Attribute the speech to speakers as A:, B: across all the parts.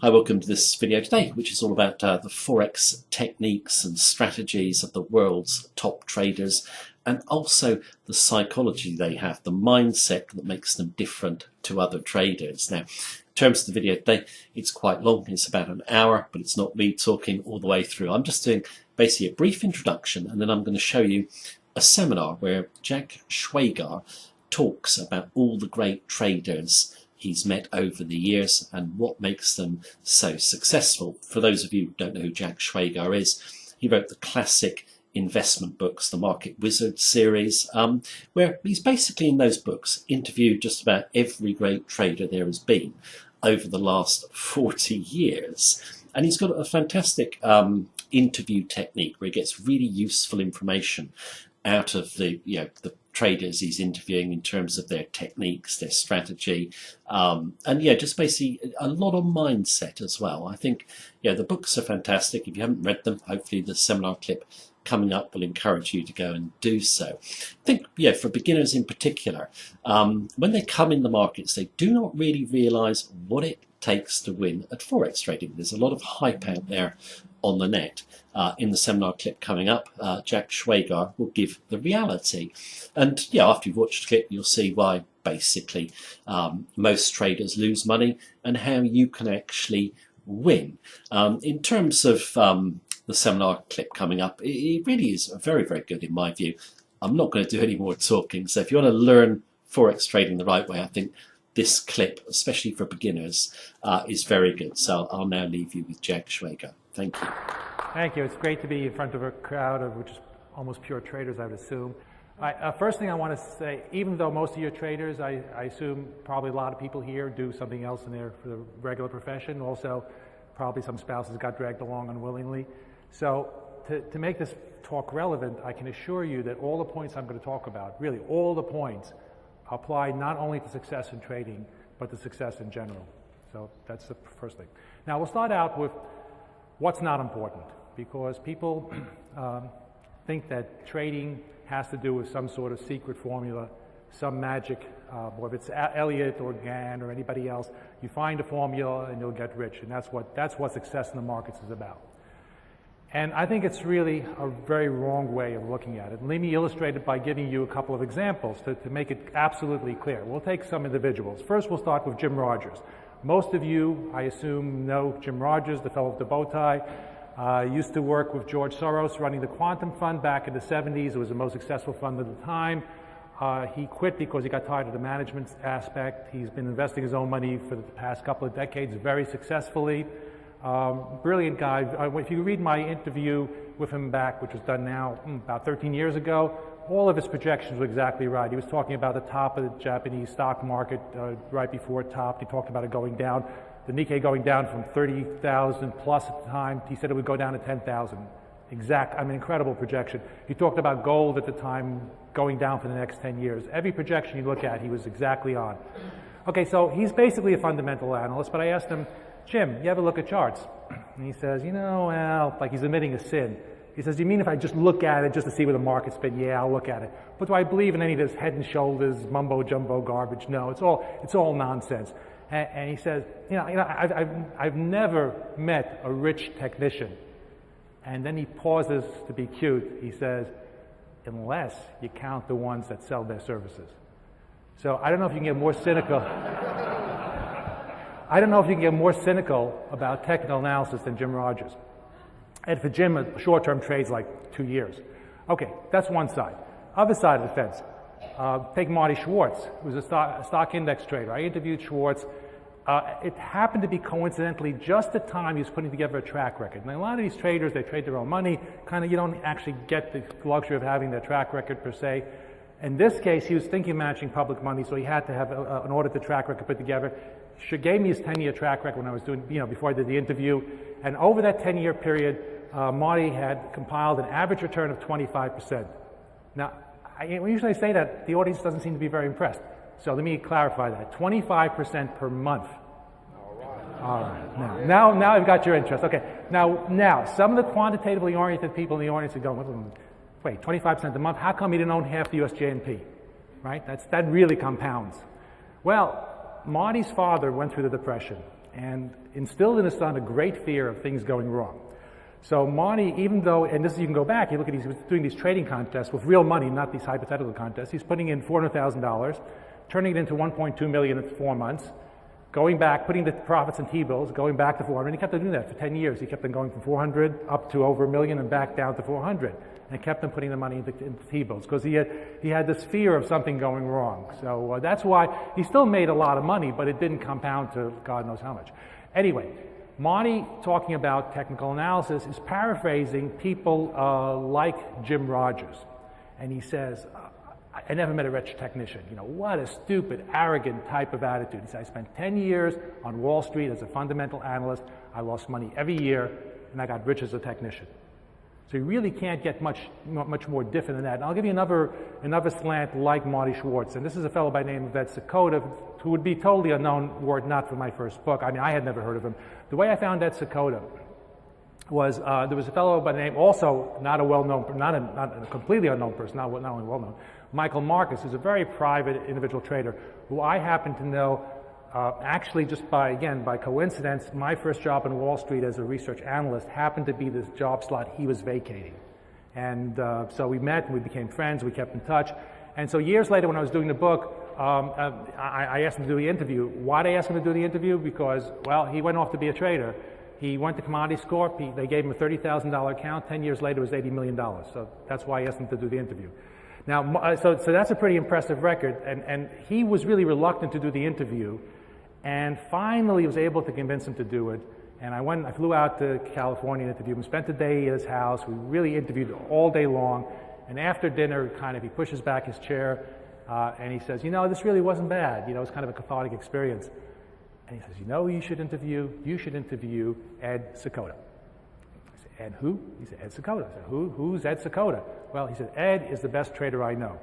A: Hi, welcome to this video today, which is all about the Forex techniques and strategies of the world's top traders, and also the psychology they have, the mindset that makes them different to other traders. Now, in terms of the video today, it's quite long. It's about an hour, but it's not me talking all the way through. I'm just doing basically a brief introduction, and then I'm going to show you a seminar where Jack Schwager talks about all the great traders he's met over the years and what makes them so successful. For those of you who don't know who Jack Schwager is, he wrote the classic investment books, the Market Wizard series, where he's basically in those books interviewed just about every great trader there has been over the last 40 years. And he's got a fantastic interview technique where he gets really useful information out of the traders he's interviewing in terms of their techniques, their strategy, and just basically a lot of mindset as well. I think the books are fantastic. If you haven't read them, hopefully the seminar clip coming up will encourage you to go and do so. I think for beginners in particular, when they come in the markets, they do not really realize what it takes to win at Forex trading. There's a lot of hype out there on the net. In the seminar clip coming up, Jack Schwager will give the reality. And after you've watched the clip, you'll see why basically most traders lose money and how you can actually win. In terms of the seminar clip coming up, it really is very, very good in my view. I'm not going to do any more talking. So if you want to learn Forex trading the right way, I think this clip, especially for beginners, is very good. So I'll now leave you with Jack Schwager. Thank you.
B: Thank you. It's great to be in front of a crowd of which is almost pure traders, I would assume. First thing I want to say, even though most of your traders, I assume probably a lot of people here do something else in their regular profession. Also, probably some spouses got dragged along unwillingly. So to make this talk relevant, I can assure you that all the points I'm going to talk about, really all the points, apply not only to success in trading, but to success in general. So that's the first thing. Now we'll start out with what's not important, because people think that trading has to do with some sort of secret formula, some magic, whether it's Elliott or Gann or anybody else. You find a formula and you'll get rich, and that's what success in the markets is about. And I think it's really a very wrong way of looking at it. And let me illustrate it by giving you a couple of examples to make it absolutely clear. We'll take some individuals. First, we'll start with Jim Rogers. Most of you, I assume, know Jim Rogers, the fellow with the bow tie. Used to work with George Soros running the Quantum Fund back in the 70s. It was the most successful fund at the time. He quit because he got tired of the management aspect. He's been investing his own money for the past couple of decades very successfully. Brilliant guy. If you read my interview with him back, which was done now about 13 years ago, all of his projections were exactly right. He was talking about the top of the Japanese stock market right before it topped. He talked about it going down, the Nikkei going down from 30,000 plus at the time. He said it would go down to 10,000. Incredible projection. He talked about gold at the time going down for the next 10 years. Every projection you look at, he was exactly on. Okay, so he's basically a fundamental analyst, but I asked him, Jim, you ever look at charts? And he says, like he's admitting a sin. He says, you mean if I just look at it just to see where the market's been? Yeah, I'll look at it. But do I believe in any of this head and shoulders, mumbo jumbo garbage? No, it's all nonsense. And he says, I've never met a rich technician. And then he pauses to be cute. He says, unless you count the ones that sell their services. So I don't know if you can get more cynical. I don't know if you can get more cynical about technical analysis than Jim Rogers. And for Jim, a short-term trade's like 2 years. Okay, that's one side. Other side of the fence, take Marty Schwartz, who's a stock index trader. I interviewed Schwartz. It happened to be coincidentally just the time he was putting together a track record. And a lot of these traders, they trade their own money. You don't actually get the luxury of having their track record per se. In this case, he was thinking of matching public money, so he had to have an audited track record put together. She gave me his 10-year track record when I was doing, before I did the interview. And over that 10-year period, Marty had compiled an average return of 25%. Now, usually I say that, the audience doesn't seem to be very impressed. So let me clarify that. 25% per month. All right. Now I've got your interest. Okay. Now, some of the quantitatively oriented people in the audience are going, wait, 25% a month? How come he didn't own half the US JNP? Right? That really compounds. Well, Marty's father went through the Depression. and instilled in his son a great fear of things going wrong. So Monty, even though, and this you can go back, you look at he was doing these trading contests with real money, not these hypothetical contests. He's putting in $400,000, turning it into $1.2 million in 4 months, going back, putting the profits in T-bills, going back to 400. And he kept on doing that for 10 years. He kept on going from 400 up to over $1 million and back down to 400, and kept on putting the money into T-bills because he had this fear of something going wrong. So that's why he still made a lot of money, but it didn't compound to God knows how much. Anyway, Monty, talking about technical analysis, is paraphrasing people like Jim Rogers. And he says, I never met a rich technician. You know, what a stupid, arrogant type of attitude. He said, I spent 10 years on Wall Street as a fundamental analyst. I lost money every year, and I got rich as a technician. So you really can't get much more different than that. And I'll give you another slant like Marty Schwartz. And this is a fellow by the name of Ed Sakota, who would be totally unknown were it not for my first book. I mean, I had never heard of him. The way I found Ed Sakota was there was a fellow by the name, also not a well-known, not a completely unknown person, not only well-known, Michael Marcus, who's a very private individual trader who I happen to know actually just by coincidence. My first job on Wall Street as a research analyst happened to be this job slot he was vacating. And so we met and we became friends, we kept in touch. And so years later when I was doing the book, I asked him to do the interview. Why did I ask him to do the interview? Because, well, he went off to be a trader. He went to Commodities Corp. They gave him a $30,000 account. 10 years later, it was $80 million. So that's why I asked him to do the interview. Now, so that's a pretty impressive record. And he was really reluctant to do the interview. And finally was able to convince him to do it. And I flew out to California and interviewed him, spent the day at his house. We really interviewed all day long. And after dinner, he pushes back his chair and he says, you know, this really wasn't bad. You know, it was kind of a cathartic experience. And he says, you know who you should interview? You should interview Ed Sakota. I said, Ed who? He said, Ed Sakota. I said, who's Ed Sakota? Well, he said, Ed is the best trader I know.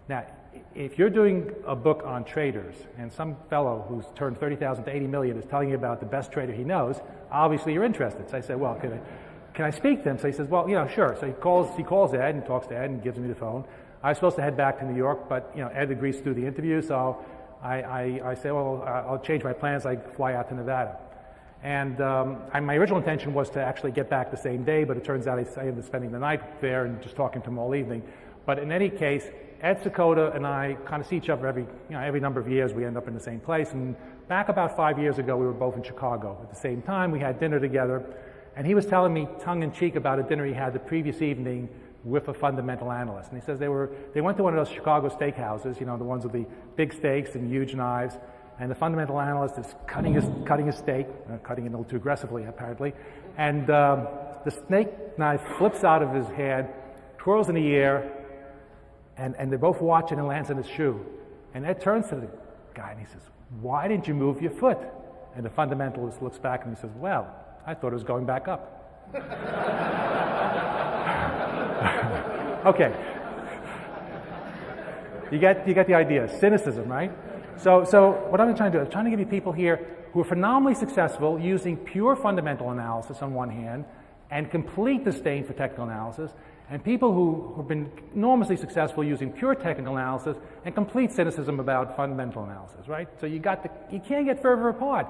B: Now, if you're doing a book on traders and some fellow who's turned 30,000 to 80 million is telling you about the best trader he knows, obviously you're interested. So I said, well, can I speak to him? So he says, well, you know, sure. So he calls Ed and talks to Ed and gives me the phone. I was supposed to head back to New York, but, you know, Ed agrees to do the interview. So I say, well, I'll change my plans. I fly out to Nevada. And my original intention was to actually get back the same day, but it turns out I ended up spending the night there and just talking to him all evening. But in any case, Ed Sakota and I kind of see each other every number of years. We end up in the same place. And back about 5 years ago, we were both in Chicago. At the same time, we had dinner together. And he was telling me tongue-in-cheek about a dinner he had the previous evening with a fundamental analyst. And he says they went to one of those Chicago steakhouses, you know, the ones with the big steaks and huge knives. And the fundamental analyst is cutting his steak, cutting it a little too aggressively, apparently. And the steak knife flips out of his hand, twirls in the air, and they're both watching and lands in his shoe. And Ed turns to the guy and he says, why didn't you move your foot? And the fundamentalist looks back and he says, well, I thought it was going back up. Okay. You get the idea. Cynicism, right? So what I'm trying to do is trying to give you people here who are phenomenally successful using pure fundamental analysis on one hand and complete disdain for technical analysis, and people who have been enormously successful using pure technical analysis and complete cynicism about fundamental analysis, right? So you can't get further apart.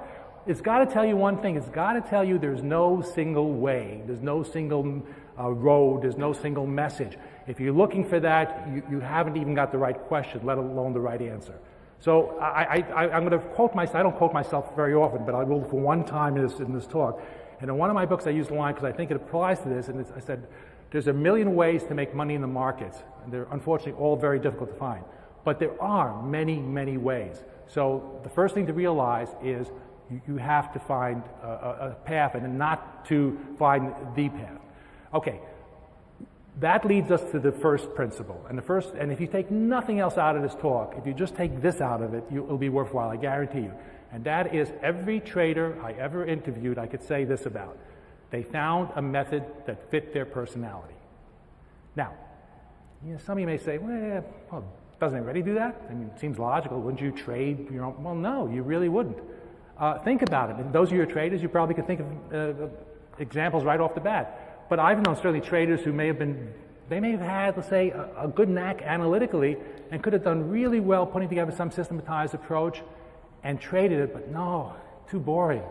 B: It's got to tell you one thing. It's got to tell you there's no single way. There's no single road. There's no single message. If you're looking for that, you haven't even got the right question, let alone the right answer. So I'm going to quote myself. I don't quote myself very often, but I will for one time in this talk. And in one of my books, I used the line because I think it applies to this. And I said, there's a million ways to make money in the markets. And they're unfortunately all very difficult to find. But there are many, many ways. So the first thing to realize is you have to find a path and not to find the path. Okay, that leads us to the first principle. And if you take nothing else out of this talk, if you just take this out of it, it'll be worthwhile, I guarantee you. And that is every trader I ever interviewed, I could say this about. They found a method that fit their personality. Now, some of you may say, well, doesn't everybody do that? I mean, it seems logical. Wouldn't you trade your own? Well, no, you really wouldn't. Think about it. And those of you who are traders, you probably can think of examples right off the bat. But I've known certainly traders who may have had, let's say, a good knack analytically and could have done really well putting together some systematized approach and traded it, but no, too boring.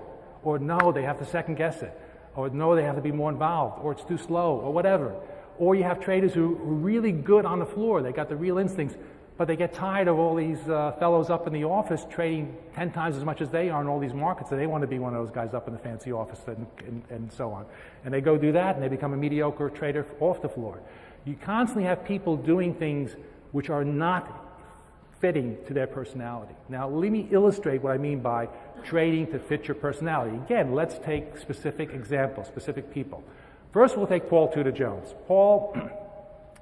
B: or no, they have to second guess it, or no, they have to be more involved, or it's too slow, or whatever. Or you have traders who are really good on the floor, they got the real instincts, but they get tired of all these fellows up in the office trading 10 times as much as they are in all these markets, so they want to be one of those guys up in the fancy office and so on. And they go do that, and they become a mediocre trader off the floor. You constantly have people doing things which are not fitting to their personality. Now, let me illustrate what I mean by trading to fit your personality. Again, let's take specific examples, specific people. First, we'll take Paul Tudor Jones. Paul,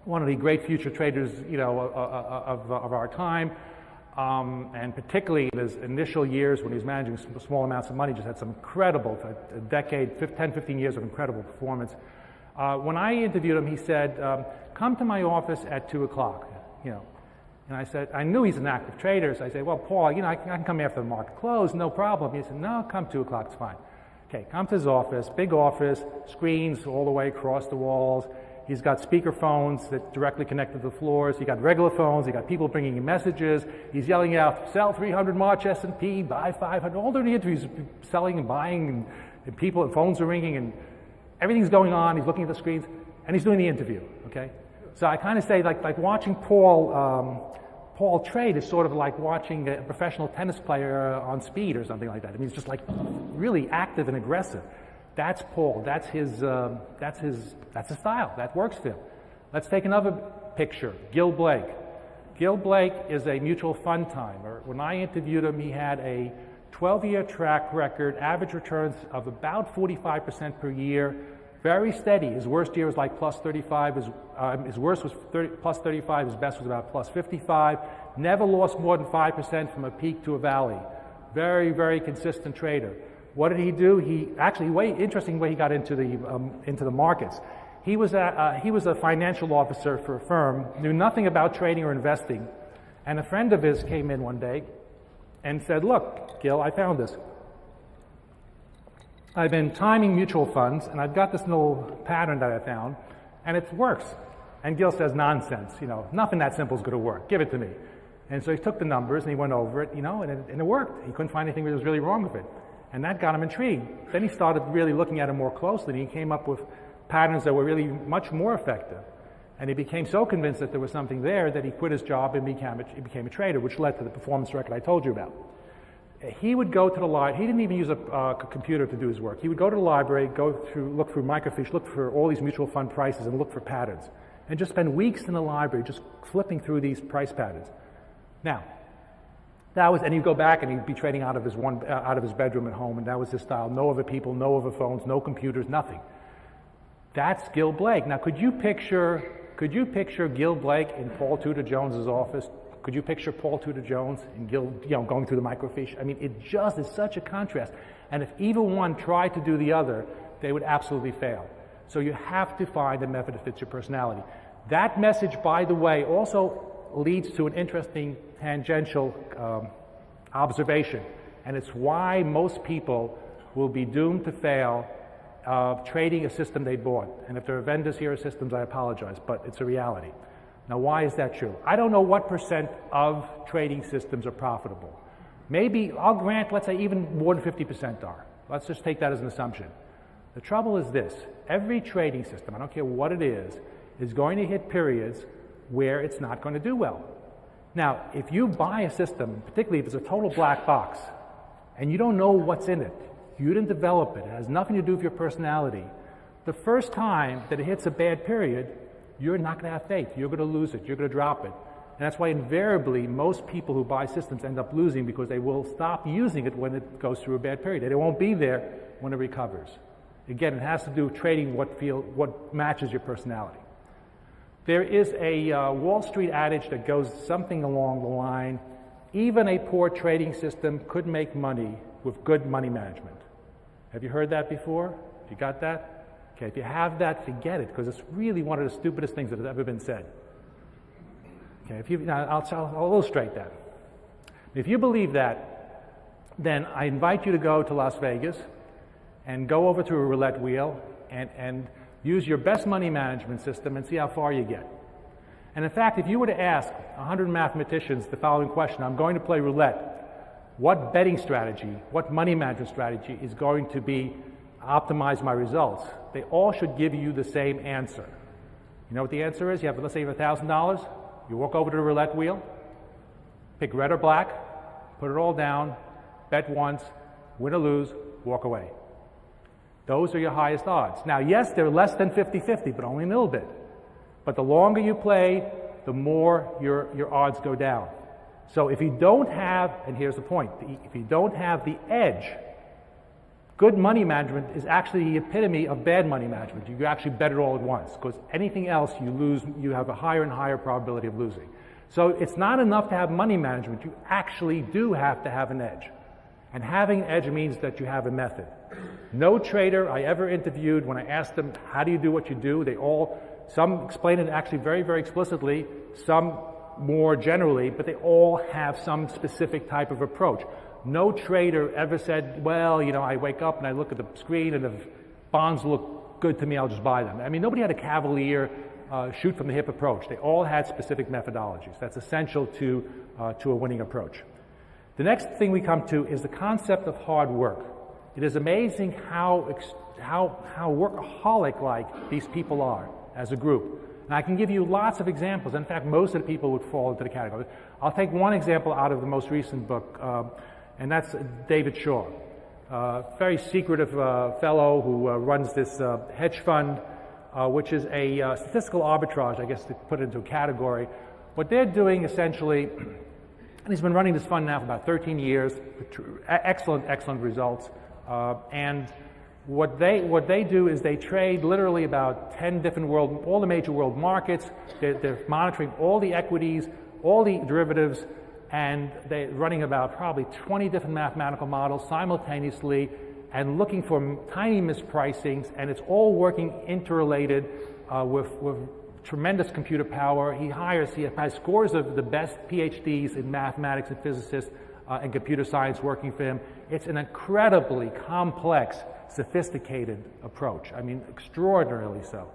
B: one of the great future traders, of our time, and particularly in his initial years when he was managing small amounts of money, just had some incredible, a decade, 10, 15 years of incredible performance. When I interviewed him, he said, come to my office at 2 o'clock, And I said, I knew he's an active trader, so I said, well, Paul, I can come after the market close, no problem. He said, no, come 2 o'clock, it's fine. Okay, come to his office, big office, screens all the way across the walls. He's got speaker phones that directly connect to the floors. He got regular phones. He got people bringing him messages. He's yelling out, sell 300 March S&P, buy 500. All during the interviews, selling and buying, and people, and phones are ringing, and everything's going on. He's looking at the screens, and he's doing the interview, okay? So I kind of say, like watching Paul trade is sort of like watching a professional tennis player on speed or something like that. I mean, he's just like really active and aggressive. That's Paul. That's his style. That works for him. Let's take another picture. Gil Blake. Gil Blake is a mutual fund timer. When I interviewed him, he had a 12-year track record, average returns of about 45% per year, very steady. His worst year was like plus 35. His worst was plus 35. His best was about plus 55. Never lost more than 5% from a peak to a valley. Very, very consistent trader. What did he do? He actually, interesting way he got into the markets. He was a financial officer for a firm, knew nothing about trading or investing, and a friend of his came in one day and said, look, Gil, I found this. I've been timing mutual funds, and I've got this little pattern that I found, and it works. And Gil says, nonsense, nothing that simple is going to work. Give it to me. And so he took the numbers, and he went over it, and it worked. He couldn't find anything that was really wrong with it. And that got him intrigued. Then he started really looking at it more closely, and he came up with patterns that were really much more effective. And he became so convinced that there was something there that he quit his job and he became a trader, which led to the performance record I told you about. He would go to the library. He didn't even use a computer to do his work. He would go to the library, look through microfiche, look for all these mutual fund prices, and look for patterns, and just spend weeks in the library just flipping through these price patterns. Now, and he'd go back and he'd be trading out of his bedroom at home, and that was his style. No other people, no other phones, no computers, nothing. That's Gil Blake. Now, could you picture Gil Blake in Paul Tudor Jones's office? Could you picture Paul Tudor Jones and Gil, going through the microfiche? I mean, it just is such a contrast. And if either one tried to do the other, they would absolutely fail. So you have to find a method that fits your personality. That message, by the way, also leads to an interesting tangential observation. And it's why most people will be doomed to fail trading a system they bought. And if there are vendors here of systems, I apologize, but it's a reality. Now, why is that true? I don't know what percent of trading systems are profitable. Maybe, I'll grant, let's say even more than 50% are. Let's just take that as an assumption. The trouble is this: every trading system, I don't care what it is going to hit periods where it's not going to do well. Now, if you buy a system, particularly if it's a total black box, and you don't know what's in it, you didn't develop it, it has nothing to do with your personality, the first time that it hits a bad period, you're not going to have faith. You're going to lose it. You're going to drop it. And that's why invariably most people who buy systems end up losing, because they will stop using it when it goes through a bad period. It won't be there when it recovers. Again, it has to do with trading what matches your personality. There is a Wall Street adage that goes something along the line, even a poor trading system could make money with good money management. Have you heard that before? You got that? Okay, if you have that, forget it, because it's really one of the stupidest things that has ever been said. Okay, I'll illustrate that. If you believe that, then I invite you to go to Las Vegas and go over to a roulette wheel and use your best money management system and see how far you get. And in fact, if you were to ask 100 mathematicians the following question, I'm going to play roulette, what betting strategy, what money management strategy is going to optimize my results, they all should give you the same answer. You know what the answer is? Let's say you have $1,000, you walk over to the roulette wheel, pick red or black, put it all down, bet once, win or lose, walk away. Those are your highest odds. Now, yes, they're less than 50-50, but only a little bit. But the longer you play, the more your odds go down. So if you don't have, and here's the point, if you don't have the edge, good money management is actually the epitome of bad money management. You actually bet it all at once, because anything else you lose, you have a higher and higher probability of losing. So it's not enough to have money management, you actually do have to have an edge. And having an edge means that you have a method. No trader I ever interviewed, when I asked them, how do you do what you do, some explain it actually very, very explicitly, some more generally, but they all have some specific type of approach. No trader ever said, well, I wake up and I look at the screen and if bonds look good to me, I'll just buy them. I mean, nobody had a cavalier, shoot from the hip approach. They all had specific methodologies. That's essential to a winning approach. The next thing we come to is the concept of hard work. It is amazing how workaholic-like these people are as a group. And I can give you lots of examples. In fact, most of the people would fall into the category. I'll take one example out of the most recent book, and that's David Shaw. Very secretive fellow who runs this hedge fund, which is a statistical arbitrage, I guess, to put it into a category. What they're doing essentially, and he's been running this fund now for about 13 years, excellent results. And what they do is they trade literally about 10 different all the major world markets. They're monitoring all the equities, all the derivatives, and they're running about probably 20 different mathematical models simultaneously and looking for tiny mispricings, and it's all working interrelated with tremendous computer power. He has scores of the best PhDs in mathematics and physicists and computer science working for him. It's an incredibly complex, sophisticated approach. I mean, extraordinarily so.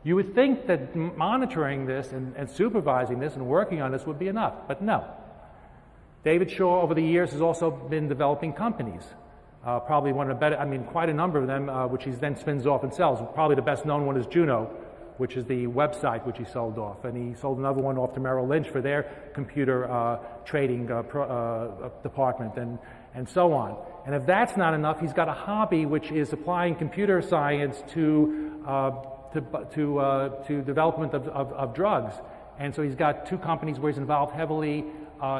B: You would think that monitoring this and supervising this and working on this would be enough, but no. David Shaw, over the years, has also been developing companies. Probably one of the better, quite a number of them, which he then spins off and sells. Probably the best known one is Juno, which is the website which he sold off. And he sold another one off to Merrill Lynch for their computer trading department and so on. And if that's not enough, he's got a hobby which is applying computer science to development of drugs. And so he's got two companies where he's involved heavily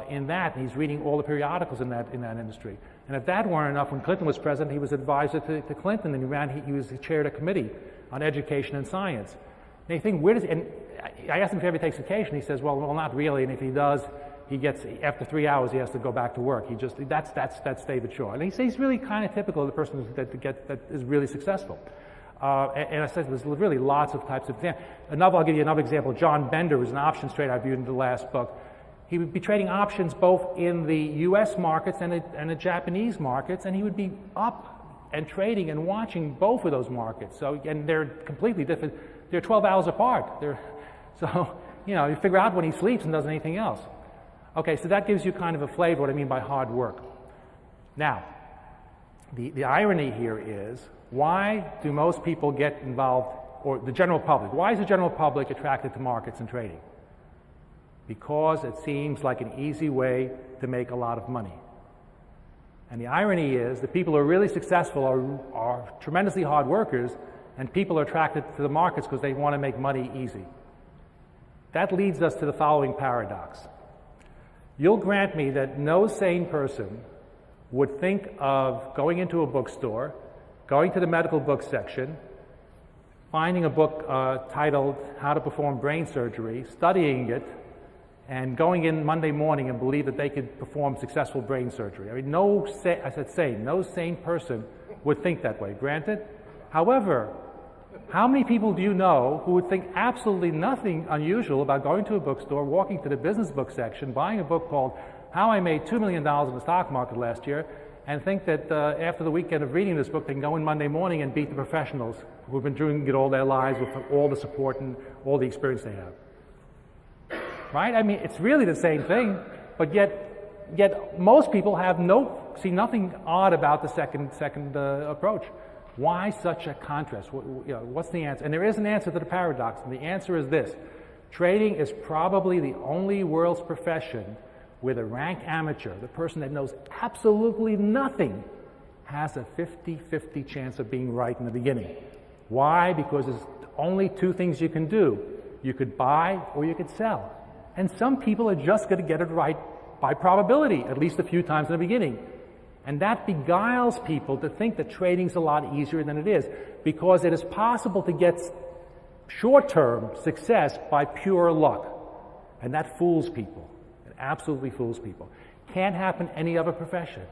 B: in that, and he's reading all the periodicals in that industry. And if that weren't enough, when Clinton was president, he was advisor to Clinton, and he chaired a committee on education and science. And you think, and I asked him if he ever takes vacation. He says, well, not really. And if he does, after 3 hours, he has to go back to work. That's David Shaw. And he's really kind of typical of the person that is really successful. And I said there's really lots of types of examples. I'll give you another example. John Bender was an options trader I viewed in the last book. He would be trading options both in the U.S. markets and the Japanese markets, and he would be up and trading and watching both of those markets. And they're completely different. They're 12 hours apart. You figure out when he sleeps and does anything else. Okay, so that gives you kind of a flavor of what I mean by hard work. Now, the irony here is, why do most people get involved, or the general public, why is the general public attracted to markets and trading? Because it seems like an easy way to make a lot of money. And the irony is that people who are really successful are tremendously hard workers, and people are attracted to the markets because they want to make money easy. That leads us to the following paradox. You'll grant me that no sane person would think of going into a bookstore, going to the medical book section, finding a book titled How to Perform Brain Surgery, studying it, and going in Monday morning and believe that they could perform successful brain surgery. I mean, no sane person would think that way, granted. However, how many people do you know who would think absolutely nothing unusual about going to a bookstore, walking to the business book section, buying a book called How I Made $2 Million in the Stock Market Last Year, and think that after the weekend of reading this book, they can go in Monday morning and beat the professionals who have been doing it all their lives with all the support and all the experience they have? Right? I mean, it's really the same thing, but yet Yet most people see nothing odd about the second approach. Why such a contrast? What's the answer? And there is an answer to the paradox, and the answer is this. Trading is probably the only world's profession where the rank amateur, the person that knows absolutely nothing, has a 50-50 chance of being right in the beginning. Why? Because there's only two things you can do. You could buy or you could sell. And some people are just going to get it right by probability, at least a few times in the beginning. And that beguiles people to think that trading's a lot easier than it is, because it is possible to get short-term success by pure luck. And that fools people. It absolutely fools people. Can't happen any other profession.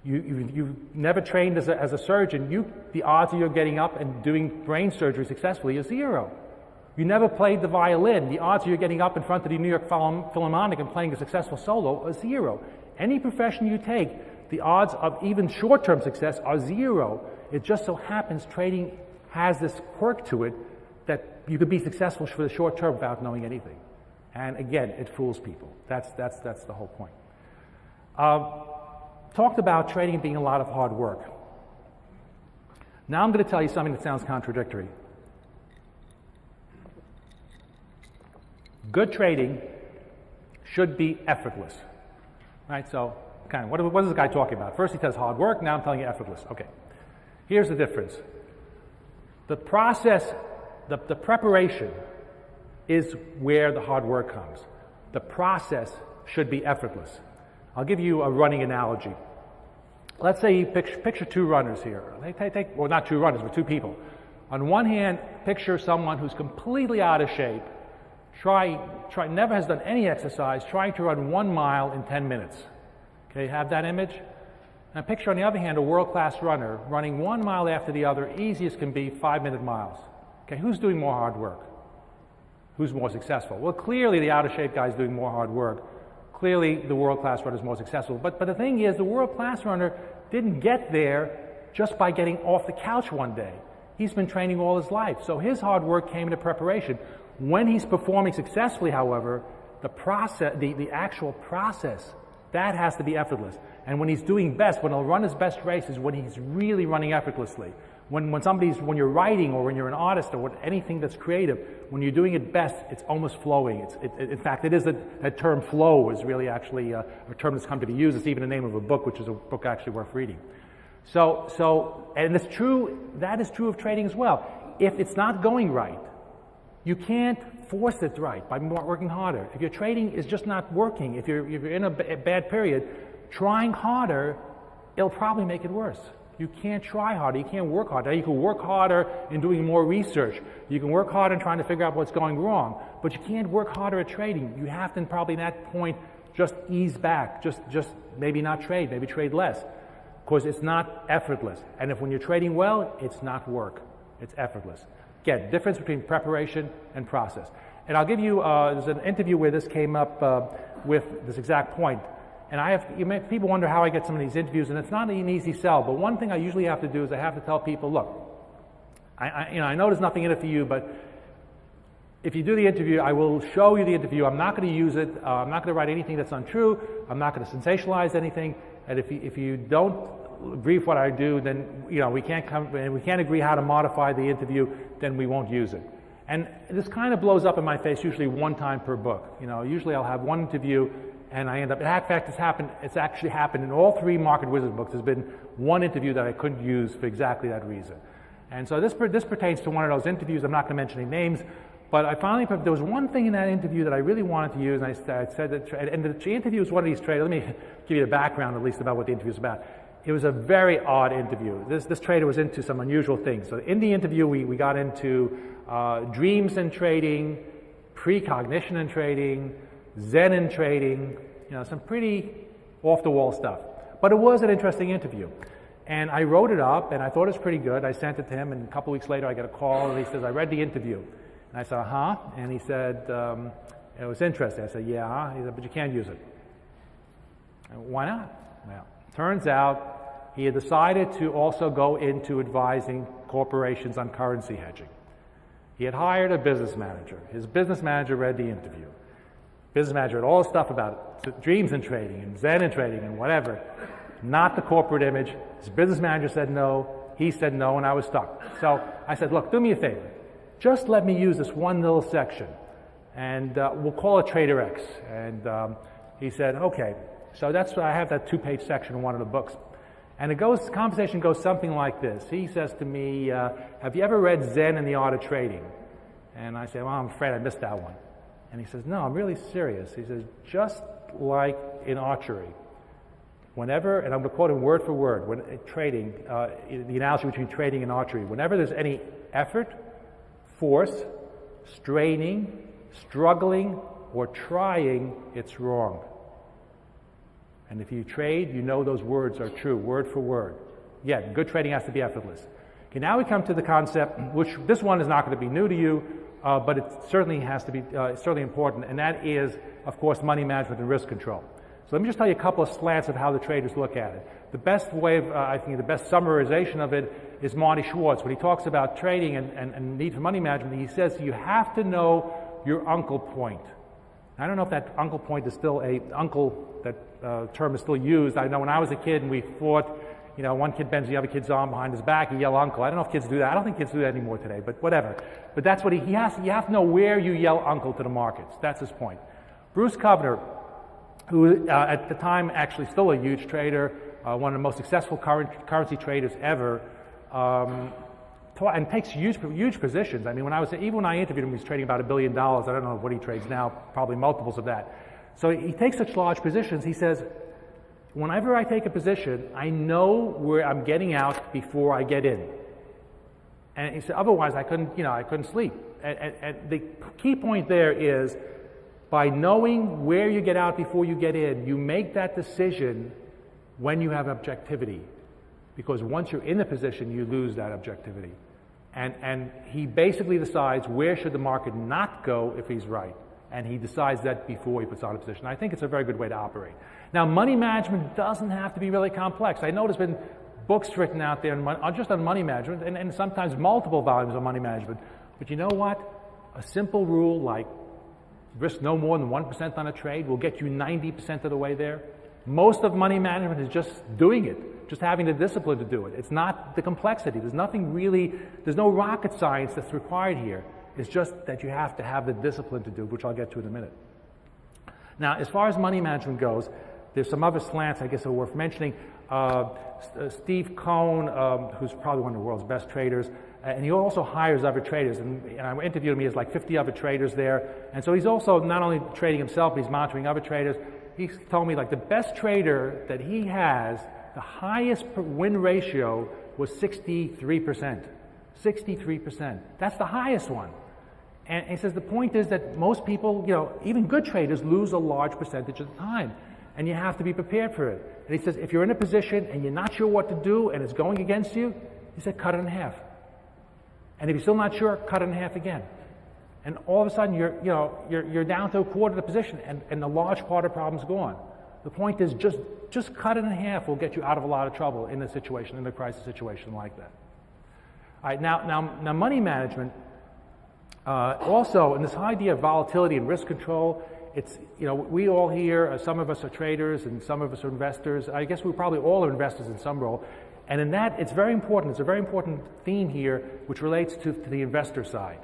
B: You've never trained as a surgeon. The odds of you getting up and doing brain surgery successfully is 0. You never played the violin. The odds of you getting up in front of the New York Philharmonic and playing a successful solo are 0. Any profession you take, the odds of even short-term success are 0. It just so happens trading has this quirk to it that you could be successful for the short term without knowing anything. And again, it fools people. That's the whole point. Talked about trading being a lot of hard work. Now I'm going to tell you something that sounds contradictory. Good trading should be effortless. Right? So, what is this guy talking about? First he says hard work, now I'm telling you effortless. Okay. Here's the difference. The process, the preparation is where the hard work comes. The process should be effortless. I'll give you a running analogy. Let's say you picture two runners here. Well, not two runners, but two people. On one hand, picture someone who's completely out of shape, never has done any exercise, trying to run 1 mile in 10 minutes. Okay, have that image? Now picture, on the other hand, a world-class runner running 1 mile after the other, easy as can be, 5-minute miles. Okay, who's doing more hard work? Who's more successful? Well, clearly the out-of-shape guy is doing more hard work. Clearly the world-class runner is more successful. But the thing is, the world-class runner didn't get there just by getting off the couch one day. He's been training all his life. So his hard work came into preparation. When he's performing successfully, however, the process, the actual process, that has to be effortless. And when he's doing best, when he'll run his best races, when he's really running effortlessly. When you're writing, or when you're an artist, or anything that's creative, when you're doing it best, it's almost flowing. In fact, it is that term flow is really actually a term that's come to be used. It's even the name of a book, which is a book actually worth reading. And it's true, that is true of trading as well. If it's not going right, you can't force it right by working harder. If your trading is just not working, if you're in a bad period, trying harder, it'll probably make it worse. You can't try harder. You can't work harder. You can work harder in doing more research. You can work harder in trying to figure out what's going wrong. But you can't work harder at trading. You have to probably at that point just ease back. Just maybe not trade. Maybe trade less. Because it's not effortless. And if when you're trading well, it's not work. It's effortless. Again, difference between preparation and process. And I'll give you, there's an interview where this came up with this exact point. And people wonder how I get some of these interviews, and it's not an easy sell. But one thing I usually have to do is I have to tell people, look, I know there's nothing in it for you, but if you do the interview, I will show you the interview. I'm not going to use it. I'm not going to write anything that's untrue. I'm not going to sensationalize anything. And if you don't agree with what I do, then we can't agree how to modify the interview. Then we won't use it. And this kind of blows up in my face usually one time per book. Usually I'll have one interview. And I end up, in fact, it's actually happened in all 3 Market Wizard books. There's been one interview that I couldn't use for exactly that reason. And so this pertains to one of those interviews. I'm not going to mention any names, but there was one thing in that interview that I really wanted to use, and I said that, and the interview was one of these traders. Let me give you the background at least about what the interview is about. It was a very odd interview. This trader was into some unusual things. So in the interview, we got into dreams in trading, precognition in trading, Zen in trading, some pretty off-the-wall stuff. But it was an interesting interview. And I wrote it up, and I thought it was pretty good. I sent it to him, and a couple weeks later I got a call, and he says, I read the interview. And I said, huh? And he said, it was interesting. I said, yeah. He said, but you can't use it. And why not? Well, turns out he had decided to also go into advising corporations on currency hedging. He had hired a business manager. His business manager read the interview. business manager, all this stuff about dreams in trading and Zen in trading and whatever. Not the corporate image. His business manager said no. He said no, and I was stuck. So I said, look, do me a favor. Just let me use this one little section, and we'll call it Trader X. And he said, okay. So I have that 2-page section in one of the books. And the conversation goes something like this. He says to me, have you ever read Zen and the Art of Trading? And I say, well, I'm afraid I missed that one. And he says, no, I'm really serious. He says, just like in archery, whenever, and I'm going to quote him word for word, when trading, the analogy between trading and archery, whenever there's any effort, force, straining, struggling, or trying, it's wrong. And if you trade, you know those words are true, word for word. Yeah, good trading has to be effortless. Okay, now we come to the concept, which this one is not going to be new to you, but it certainly has to be certainly important, and that is, of course, money management and risk control. So let me just tell you a couple of slants of how the traders look at it. The best way of, I think the best summarization of it is Marty Schwartz. When he talks about trading and need for money management, he says you have to know your uncle point. I don't know if that uncle point is still that term is still used. I know when I was a kid and we fought, you know, one kid bends the other kid's arm behind his back, he yell uncle. I don't know if kids do that. I don't think kids do that anymore today, but whatever. But that's what you have to know where you yell uncle to the markets. That's his point. Bruce Kovner, who at the time actually still a huge trader, one of the most successful currency traders ever, and takes huge positions. I mean, even when I interviewed him, he was trading about $1 billion. I don't know what he trades now, probably multiples of that. So he takes such large positions. He says, whenever I take a position, I know where I'm getting out before I get in. And he said, otherwise I couldn't sleep. And the key point there is, by knowing where you get out before you get in, you make that decision when you have objectivity. Because once you're in the position, you lose that objectivity. And he basically decides where should the market not go if he's right. And he decides that before he puts on a position. I think it's a very good way to operate. Now, money management doesn't have to be really complex. I know there's been books written out there just on money management, and sometimes multiple volumes on money management. But you know what? A simple rule like risk no more than 1% on a trade will get you 90% of the way there. Most of money management is just doing it, just having the discipline to do it. It's not the complexity. There's no rocket science that's required here. It's just that you have to have the discipline to do, which I'll get to in a minute. Now, as far as money management goes, there's some other slants I guess are worth mentioning. Steve Cohn, who's probably one of the world's best traders, and he also hires other traders. And I interviewed him, he has like 50 other traders there. And so he's also not only trading himself, but he's monitoring other traders. He told me like the best trader that he has, the highest win ratio was 63%. 63%. That's the highest one. And he says the point is that most people, even good traders lose a large percentage of the time. And you have to be prepared for it. And he says if you're in a position and you're not sure what to do and it's going against you, he said cut it in half. And if you're still not sure, cut it in half again. And all of a sudden you're down to a quarter of the position and the large part of the problem's gone. The point is just cut it in half will get you out of a lot of trouble in a crisis situation like that. All right, now money management, also, in this idea of volatility and risk control, it's, we all here, some of us are traders and some of us are investors. I guess we probably all are investors in some role. And in that, it's very important. It's a very important theme here, which relates to the investor side.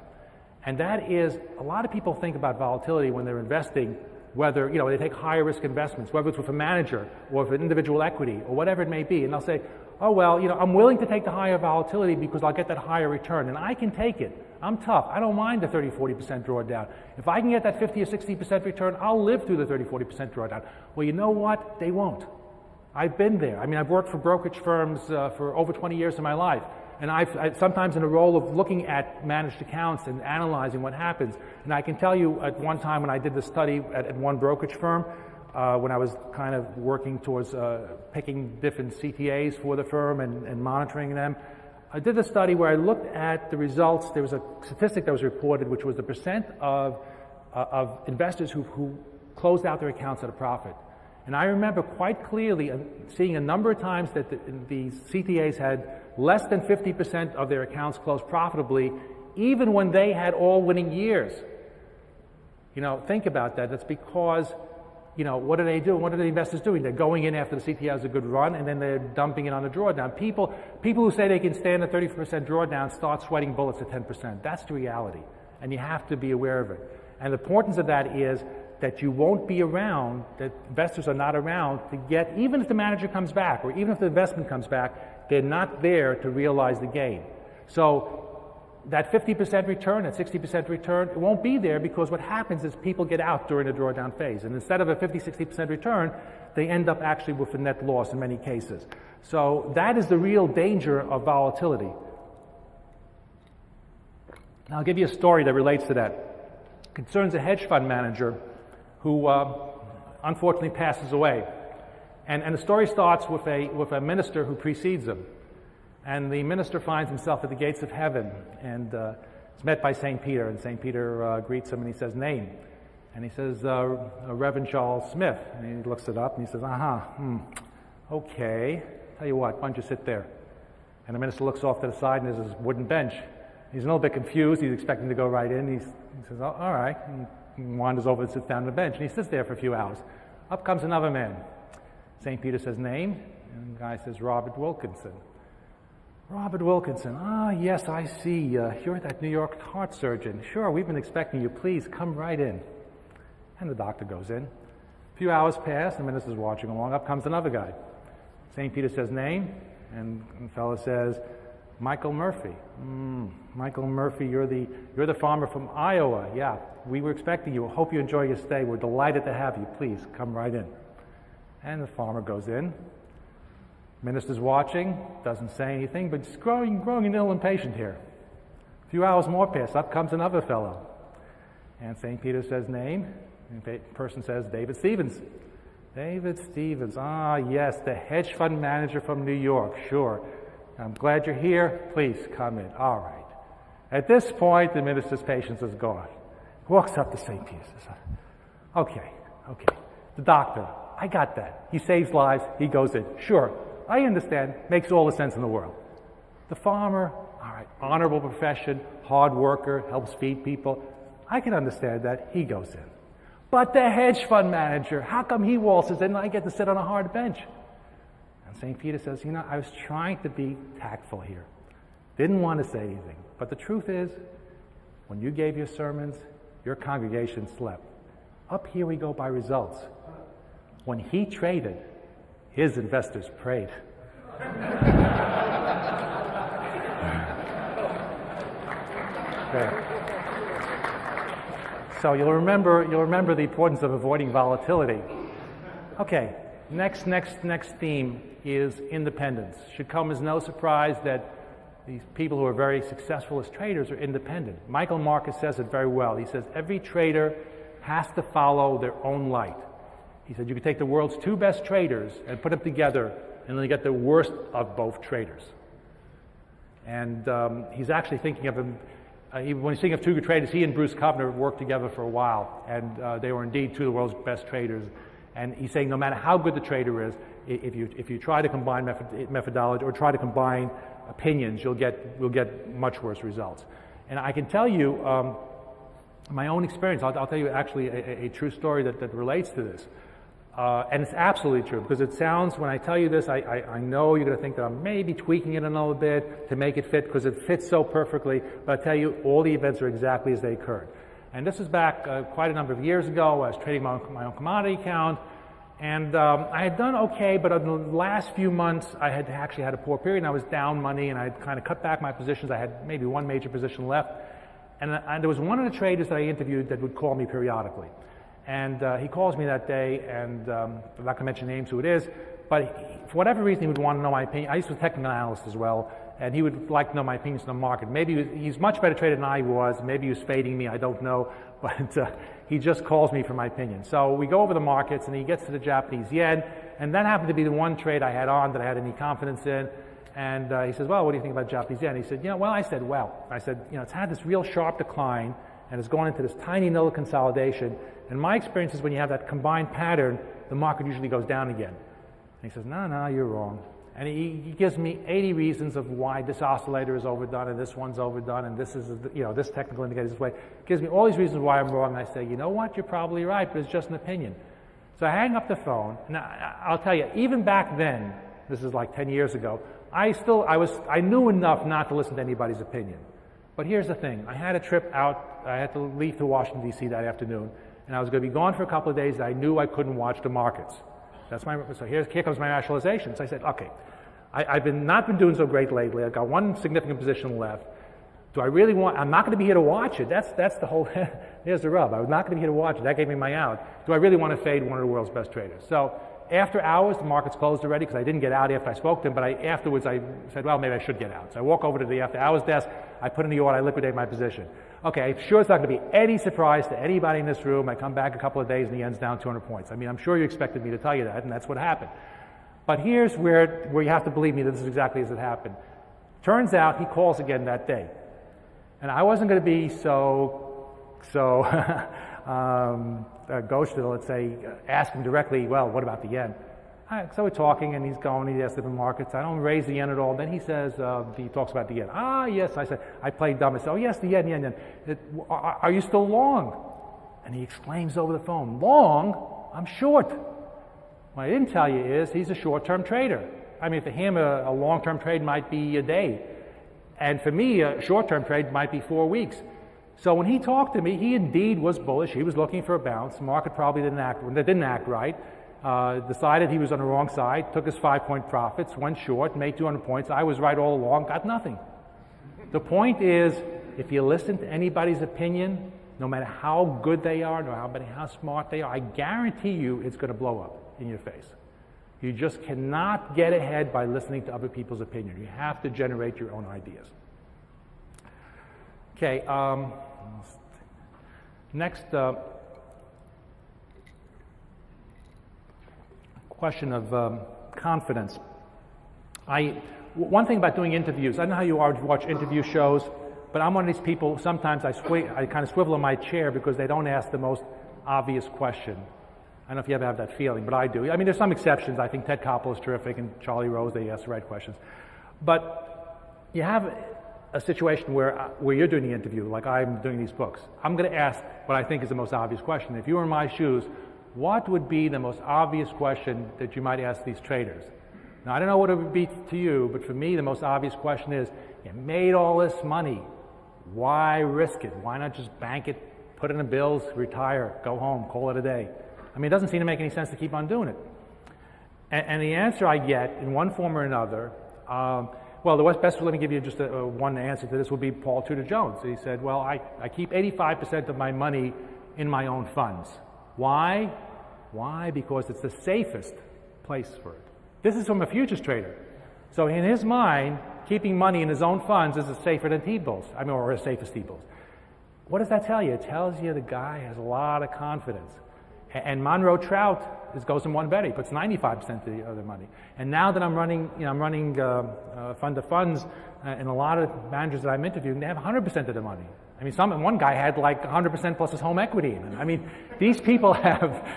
B: And that is, a lot of people think about volatility when they're investing, whether, they take higher risk investments, whether it's with a manager or with an individual equity or whatever it may be. And they'll say, oh, well, I'm willing to take the higher volatility because I'll get that higher return. And I can take it. I'm tough. I don't mind the 30, 40% drawdown. If I can get that 50 or 60% return, I'll live through the 30, 40% drawdown. Well, you know what? They won't. I've been there. I mean, I've worked for brokerage firms for over 20 years of my life. And I've sometimes in a role of looking at managed accounts and analyzing what happens. And I can tell you at one time when I did this study at one brokerage firm, when I was kind of working towards picking different CTAs for the firm and monitoring them, I did a study where I looked at the results. There was a statistic that was reported, which was the percent of investors who closed out their accounts at a profit. And I remember quite clearly seeing a number of times that the CTAs had less than 50% of their accounts closed profitably, even when they had all winning years. Think about that. That's because, what do they do? What are the investors doing? They're going in after the CT has a good run, and then they're dumping it on the drawdown. People who say they can stand a 30% drawdown start sweating bullets at 10%. That's the reality, and you have to be aware of it. And the importance of that is that you won't be around, that investors are not around to get, even if the manager comes back, or even if the investment comes back, they're not there to realize the gain. So that 50% return, that 60% return, it won't be there because what happens is people get out during the drawdown phase. And instead of a 50, 60% return, they end up actually with a net loss in many cases. So that is the real danger of volatility. Now I'll give you a story that relates to that. It concerns a hedge fund manager who unfortunately passes away. And the story starts with a minister who precedes him. And the minister finds himself at the gates of heaven and is met by St. Peter. And St. Peter greets him and he says, name. And he says, Reverend Charles Smith. And he looks it up and he says, okay. Tell you what, why don't you sit there? And the minister looks off to the side and there's this wooden bench. He's a little bit confused. He's expecting to go right in. He says, oh, all right. He wanders over and sits down on the bench. And he sits there for a few hours. Up comes another man. St. Peter says, name. And the guy says, Robert Wilkinson. Robert Wilkinson, yes, I see. You're that New York heart surgeon. Sure, we've been expecting you. Please, come right in. And the doctor goes in. A few hours pass, the minister's watching along. Up comes another guy. St. Peter says, name, and the fellow says, Michael Murphy. Michael Murphy, you're the farmer from Iowa. Yeah, we were expecting you. Hope you enjoy your stay. We're delighted to have you. Please, come right in. And the farmer goes in. Minister's watching, doesn't say anything, but just growing a little impatient here. A few hours more pass, up comes another fellow. And St. Peter says name, and the person says David Stevens. David Stevens, yes, the hedge fund manager from New York, sure. I'm glad you're here, please come in. All right. At this point, the minister's patience is gone. Walks up to St. Peter, says, okay. The doctor, I got that. He saves lives, he goes in, sure. I understand, makes all the sense in the world. The farmer, all right, honorable profession, hard worker, helps feed people. I can understand that, he goes in. But the hedge fund manager, how come he waltzes in and I get to sit on a hard bench? And St. Peter says, I was trying to be tactful here. Didn't want to say anything. But the truth is, when you gave your sermons, your congregation slept. Up here we go by results. When he traded, his investors prayed. Okay. So you'll remember the importance of avoiding volatility. Okay, next theme is independence. Should come as no surprise that these people who are very successful as traders are independent. Michael Marcus says it very well. He says every trader has to follow their own light. He said you could take the world's two best traders and put them together and then you get the worst of both traders. And he's actually thinking of him, when he's thinking of two good traders, he and Bruce Kovner worked together for a while, and they were indeed two of the world's best traders. And he's saying no matter how good the trader is, if you try to combine methodology or try to combine opinions, you'll get much worse results. And I can tell you my own experience. I'll tell you actually a true story that relates to this. And it's absolutely true, because it sounds, when I tell you this, I know you're going to think that I'm maybe tweaking it a little bit to make it fit, because it fits so perfectly, but I tell you, all the events are exactly as they occurred. And this is back quite a number of years ago. I was trading my own commodity account, and I had done okay, but in the last few months, I had actually had a poor period, and I was down money, and I had kind of cut back my positions. I had maybe one major position left, and there was one of the traders that I interviewed that would call me periodically. And he calls me that day, and I'm not going to mention names who it is, but for whatever reason he would want to know my opinion. I used to be a technical analyst as well, and he would like to know my opinions on the market. Maybe he's much better trader than I was. Maybe he was fading me, I don't know, but he just calls me for my opinion. So we go over the markets, and he gets to the Japanese yen, and that happened to be the one trade I had on that I had any confidence in. And he says, well, what do you think about Japanese yen? He said, I said, it's had this real sharp decline, and it's gone into this tiny node consolidation. And my experience is when you have that combined pattern, the market usually goes down again. And he says, no, you're wrong. And he gives me 80 reasons of why this oscillator is overdone and this one's overdone and this is, this technical indicator is this way. Gives me all these reasons why I'm wrong. And I say, you know what, you're probably right, but it's just an opinion. So I hang up the phone. And I'll tell you, even back then, this is like 10 years ago, I knew enough not to listen to anybody's opinion. But here's the thing. I had a trip out. I had to leave to Washington, D.C. that afternoon. And I was going to be gone for a couple of days. I knew I couldn't watch the markets. So here comes my rationalization. So I said, okay, I've not been doing so great lately. I've got one significant position left. Do I really want, I'm not going to be here to watch it. That's the whole, there's the rub. I was not going to be here to watch it. That gave me my out. Do I really want to fade one of the world's best traders? So after hours, the market's closed already because I didn't get out after I spoke to him, but afterwards I said, well, maybe I should get out. So I walk over to the after hours desk, I put in the order, I liquidate my position. Okay, I'm sure it's not going to be any surprise to anybody in this room. I come back a couple of days and the end's down 200 points. I mean, I'm sure you expected me to tell you that, and that's what happened. But here's where you have to believe me that this is exactly as it happened. Turns out he calls again that day. And I wasn't going to be so ghosted, let's say, ask him directly, well, what about the yen? So we're talking, and he's going, he asks different markets. I don't raise the yen at all. Then he says, he talks about the yen. Ah, yes, I said, I played dumb. I said, oh, yes, the yen. Are you still long? And he exclaims over the phone, long? I'm short. What I didn't tell you is he's a short-term trader. I mean, for him, a long-term trade might be a day. And for me, a short-term trade might be 4 weeks. So when he talked to me, he indeed was bullish. He was looking for a bounce. The market probably didn't act right. Decided he was on the wrong side, took his 5-point profits, went short, made 200 points. I was right all along, got nothing. The point is, if you listen to anybody's opinion, no matter how good they are, no matter how smart they are, I guarantee you it's going to blow up in your face. You just cannot get ahead by listening to other people's opinion. You have to generate your own ideas. Okay, next question of confidence. One thing about doing interviews, I don't know how you are to watch interview shows, but I'm one of these people, sometimes I kind of swivel in my chair because they don't ask the most obvious question. I don't know if you ever have that feeling, but I do. I mean, there's some exceptions. I think Ted Koppel is terrific, and Charlie Rose, they ask the right questions. But you have a situation where you're doing the interview, like I'm doing these books. I'm going to ask what I think is the most obvious question. If you were in my shoes, what would be the most obvious question that you might ask these traders? Now, I don't know what it would be to you, but for me, the most obvious question is, you made all this money. Why risk it? Why not just bank it, put it in the bills, retire, go home, call it a day? I mean, it doesn't seem to make any sense to keep on doing it. And the answer I get, in one form or another, well, the best, let me give you just one answer to this, would be Paul Tudor Jones. He said, well, I keep 85% of my money in my own funds. Why? Why? Because it's the safest place for it. This is from a futures trader. So in his mind, keeping money in his own funds is safer than T-bills, or as safe as T-bills. What does that tell you? It tells you the guy has a lot of confidence. And Monroe Trout goes in one bet. He puts 95% of the money. And now that I'm running, fund of funds, and a lot of managers that I'm interviewing, they have 100% of the money. I mean, one guy had like 100% plus his home equity in it. I mean, these people have,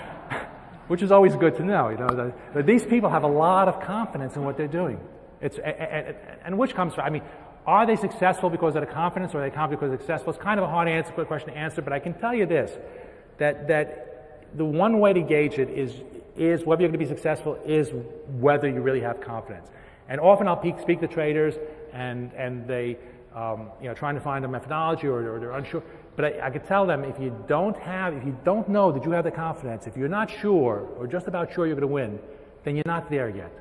B: which is always good to know, that these people have a lot of confidence in what they're doing. And which comes from, I mean, are they successful because of the confidence, or are they confident because they're successful? It's kind of a hard question to answer, but I can tell you this, that the one way to gauge it is whether you're going to be successful is whether you really have confidence. And often I'll speak to traders, and they, trying to find a methodology, or they're unsure. But I could tell them, if you don't know that you have the confidence, if you're not sure, or just about sure you're going to win, then you're not there yet.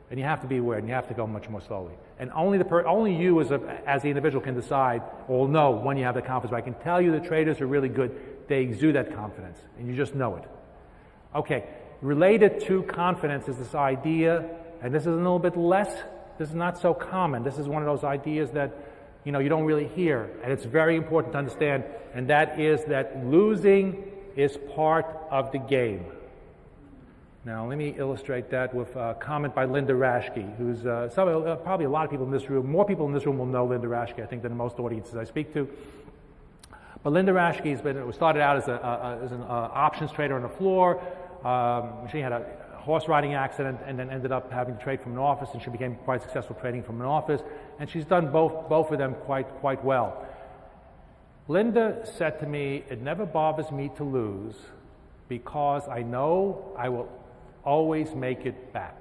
B: And you have to be aware, and you have to go much more slowly. And only you as the individual can decide or will know when you have the confidence. But I can tell you the traders are really good. They exude that confidence, and you just know it. Okay, related to confidence is this idea, and this is a little bit less, this is not so common. This is one of those ideas that, you don't really hear, and it's very important to understand, and that is that losing is part of the game. Now, let me illustrate that with a comment by Linda Raschke, who's probably a lot of people in this room, more people in this room will know Linda Raschke, I think, than most audiences I speak to. But Linda Raschke started out as an options trader on the floor. She had a horse riding accident and then ended up having to trade from an office, and she became quite successful trading from an office, and she's done both of them quite well. Linda said to me, "It never bothers me to lose because I know I will always make it back."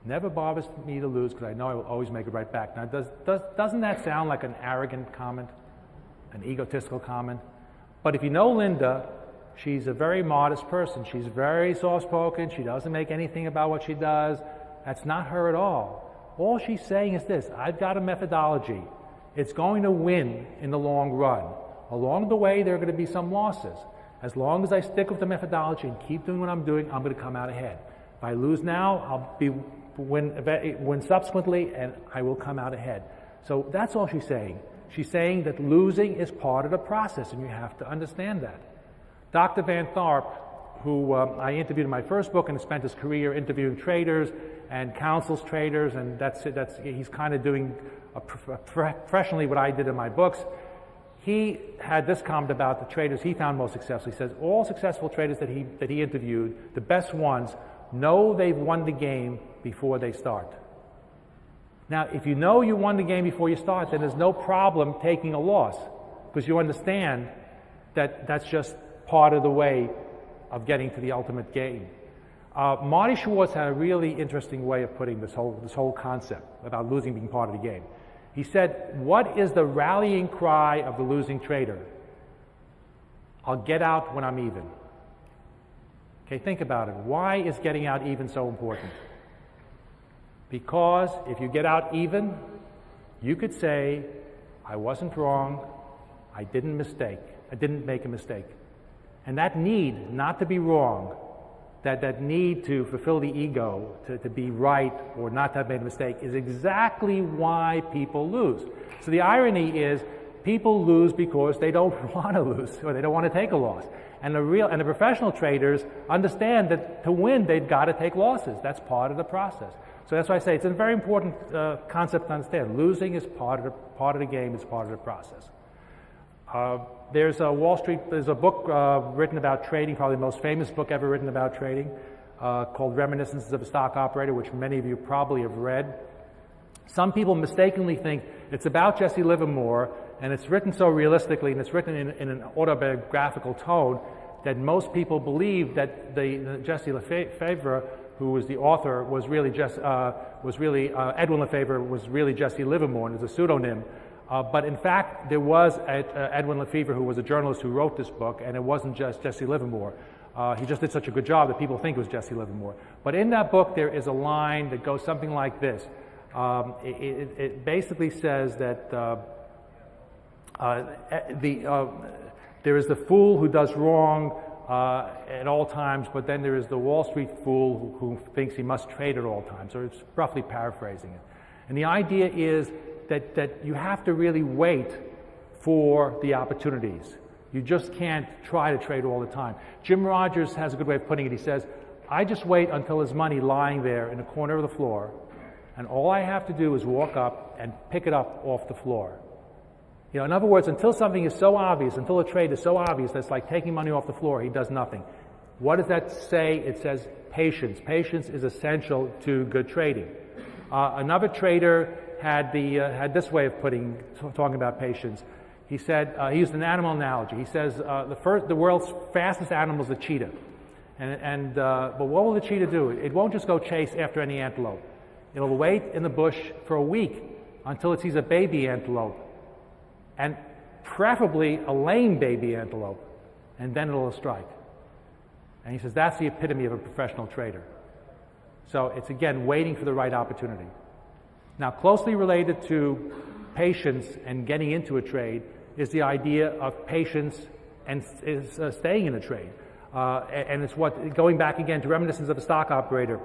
B: Never bothers me to lose because I know I will always make it right back. Now, doesn't that sound like an arrogant comment, an egotistical comment? But if you know Linda, she's a very modest person. She's very soft-spoken. She doesn't make anything about what she does. That's not her at all. All she's saying is this: I've got a methodology. It's going to win in the long run. Along the way, there are going to be some losses. As long as I stick with the methodology and keep doing what I'm doing, I'm going to come out ahead. If I lose now, I'll win subsequently, and I will come out ahead. So that's all she's saying. She's saying that losing is part of the process, and you have to understand that. Dr. Van Tharp, who I interviewed in my first book and has spent his career interviewing traders and counsels traders, and he's kind of doing professionally what I did in my books. He had this comment about the traders he found most successful. He says all successful traders that he interviewed, the best ones, know they've won the game before they start. Now, if you know you won the game before you start, then there's no problem taking a loss, because you understand that that's just part of the way of getting to the ultimate game. Marty Schwartz had a really interesting way of putting this whole concept about losing being part of the game. He said, "What is the rallying cry of the losing trader? I'll get out when I'm even." Okay, think about it. Why is getting out even so important? Because if you get out even, you could say, "I wasn't wrong, I didn't make a mistake." And that need not to be wrong, that need to fulfill the ego, to be right or not to have made a mistake, is exactly why people lose. So the irony is, people lose because they don't want to lose, or they don't want to take a loss. And the professional traders understand that to win, they've got to take losses. That's part of the process. So that's why I say it's a very important concept to understand. Losing is part of the game, it's part of the process. There's a book written about trading, probably the most famous book ever written about trading, called Reminiscences of a Stock Operator, which many of you probably have read. Some people mistakenly think it's about Jesse Livermore, and it's written so realistically, and it's written in an autobiographical tone, that most people believe that Jesse Lefebvre, who was the author, was really Edwin Lefebvre was really Jesse Livermore, and is a pseudonym. But in fact, there was Edwin Lefebvre, who was a journalist who wrote this book, and it wasn't just Jesse Livermore. He just did such a good job that people think it was Jesse Livermore. But in that book, there is a line that goes something like this. It basically says that there is the fool who does wrong at all times, but then there is the Wall Street fool who thinks he must trade at all times. Or it's roughly paraphrasing it. And the idea is that you have to really wait for the opportunities. You just can't try to trade all the time. Jim Rogers has a good way of putting it. He says, "I just wait until there's money lying there in a corner of the floor, and all I have to do is walk up and pick it up off the floor." You know, in other words, until something is so obvious, until a trade is so obvious that it's like taking money off the floor, he does nothing. What does that say? It says patience. Patience is essential to good trading. Another trader had this way of talking about patience. He said, he used an animal analogy. He says, the world's fastest animal is a cheetah. But what will the cheetah do? It won't just go chase after any antelope. It'll wait in the bush for a week until it sees a baby antelope, and preferably a lame baby antelope, and then it'll strike. And he says that's the epitome of a professional trader. So it's, again, waiting for the right opportunity. Now, closely related to patience and getting into a trade is the idea of patience and staying in a trade. And it's going back again to Reminiscences of a Stock Operator.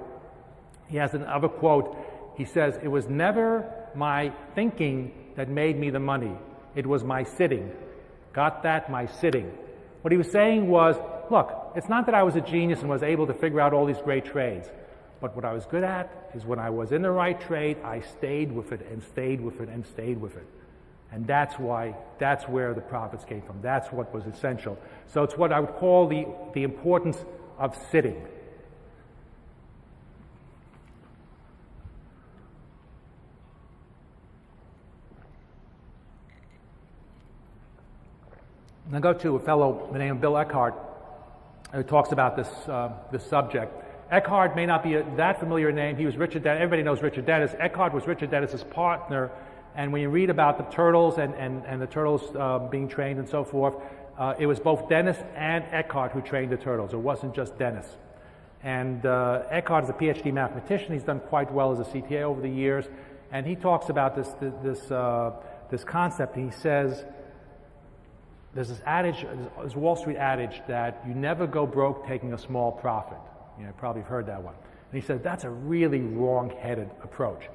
B: He has another quote. He says, "It was never my thinking that made me the money. It was my sitting." Got that? My sitting. What he was saying was, look, it's not that I was a genius and was able to figure out all these great trades. But what I was good at is when I was in the right trade, I stayed with it and stayed with it and stayed with it. And that's where the profits came from. That's what was essential. So it's what I would call the importance of sitting. Now go to a fellow named Bill Eckhart who talks about this subject. Eckhart may not be that familiar name. He was Richard Dennis. Everybody knows Richard Dennis. Eckhart was Richard Dennis's partner, and when you read about the turtles and the turtles being trained and so forth, it was both Dennis and Eckhart who trained the turtles. It wasn't just Dennis. And Eckhart is a PhD mathematician. He's done quite well as a CTA over the years, and he talks about this concept. He says there's this adage, this Wall Street adage, that you never go broke taking a small profit. You probably have heard that one. And he says that's a really wrong-headed approach.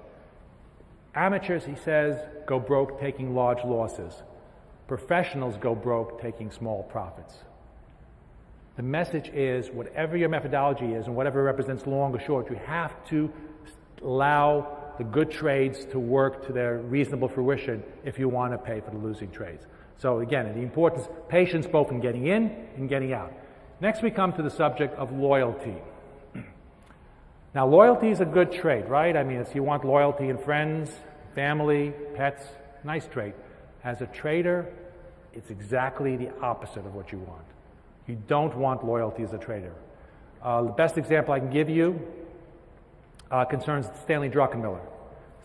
B: Amateurs, he says, go broke taking large losses. Professionals go broke taking small profits. The message is, whatever your methodology is and whatever represents long or short, you have to allow the good trades to work to their reasonable fruition if you want to pay for the losing trades. So again, the importance, patience both in getting in and getting out. Next we come to the subject of loyalty. Now loyalty is a good trait, right? I mean, you want loyalty in friends, family, pets, nice trait. As a trader, it's exactly the opposite of what you want. You don't want loyalty as a trader. The best example I can give you concerns Stanley Druckenmiller.